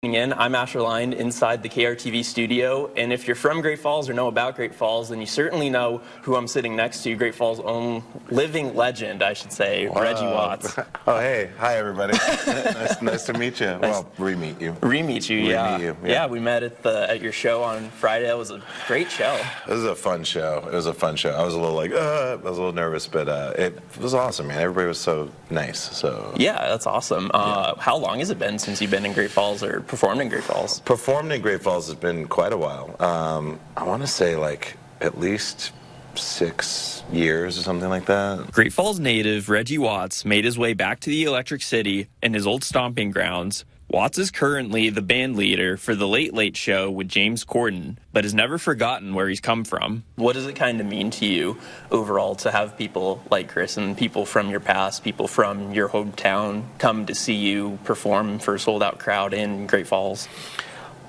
I'm Asher Line inside the KRTV studio, and if you're from Great Falls or know about Great Falls, then you certainly know who I'm sitting next to, Great Falls' own living legend, I should say, Reggie Watts. Oh, hey. Hi, everybody. nice to meet you. Well, re-meet you. Re-meet you, yeah. Re-meet you, yeah. We met at your show on Friday. It was a great show. It was a fun show. I was a little nervous, but it was awesome, man. Everybody was so nice. So yeah, that's awesome. How long has it been since you've been in Great Falls or performed in Great Falls? Performed in Great Falls has been quite a while. I want to say like at least 6 years or something like that. Great Falls native Reggie Watts made his way back to the Electric City and his old stomping grounds. Watts is currently the band leader for The Late Late Show with James Corden, but has never forgotten where he's come from. What does it kind of mean to you overall to have people like Chris and people from your past, people from your hometown come to see you perform for a sold-out crowd in Great Falls?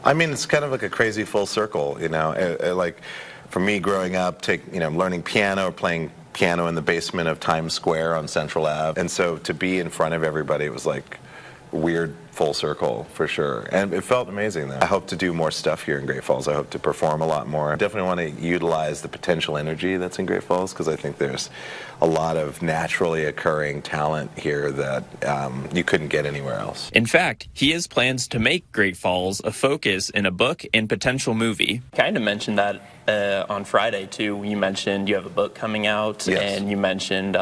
I mean, it's kind of like a crazy full circle, you know. Like for me growing up, learning piano or playing piano in the basement of Times Square on Central Ave. And so to be in front of everybody, it was like weird full circle for sure, and it felt amazing though. I hope to do more stuff here in Great Falls. I hope to perform a lot more. I definitely want to utilize the potential energy that's in Great Falls, because I think there's a lot of naturally occurring talent here that you couldn't get anywhere else. In fact, he has plans to make Great Falls a focus in a book and potential movie. Kind of mentioned that on Friday too. You mentioned you have a book coming out, yes. And you mentioned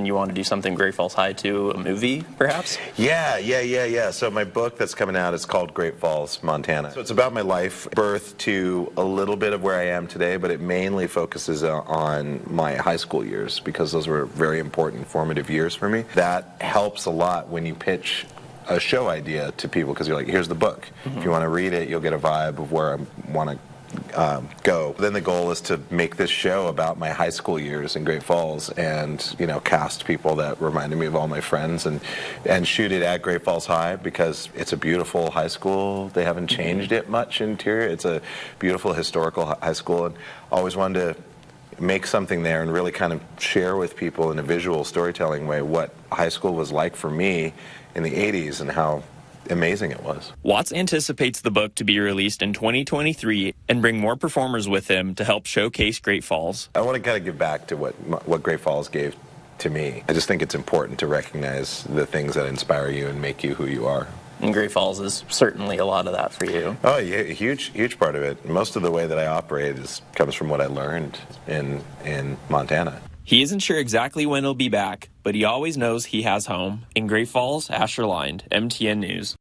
you want to do something Great Falls High to a movie, perhaps. Yeah. So my book that's coming out is called Great Falls, Montana. So it's about my life, birth to a little bit of where I am today, but it mainly focuses on my high school years, because those were very important formative years for me. That helps a lot when you pitch a show idea to people, because you're like, here's the book. Mm-hmm. If you want to read it, you'll get a vibe of where I want to go. Then the goal is to make this show about my high school years in Great Falls, and cast people that reminded me of all my friends, and shoot it at Great Falls High, because it's a beautiful high school. They haven't changed it much interior. It's a beautiful historical high school, and always wanted to make something there and really kind of share with people in a visual storytelling way what high school was like for me in the 80s and how amazing it was. Watts anticipates the book to be released in 2023 and bring more performers with him to help showcase Great Falls. I want to kind of give back to what Great Falls gave to me. I just think it's important to recognize the things that inspire you and make you who you are. And Great Falls is certainly a lot of that for you. Oh, yeah, a huge part of it. Most of the way that I operate comes from what I learned in Montana. He isn't sure exactly when he'll be back, but he always knows he has home. In Great Falls, Asher Line, MTN News.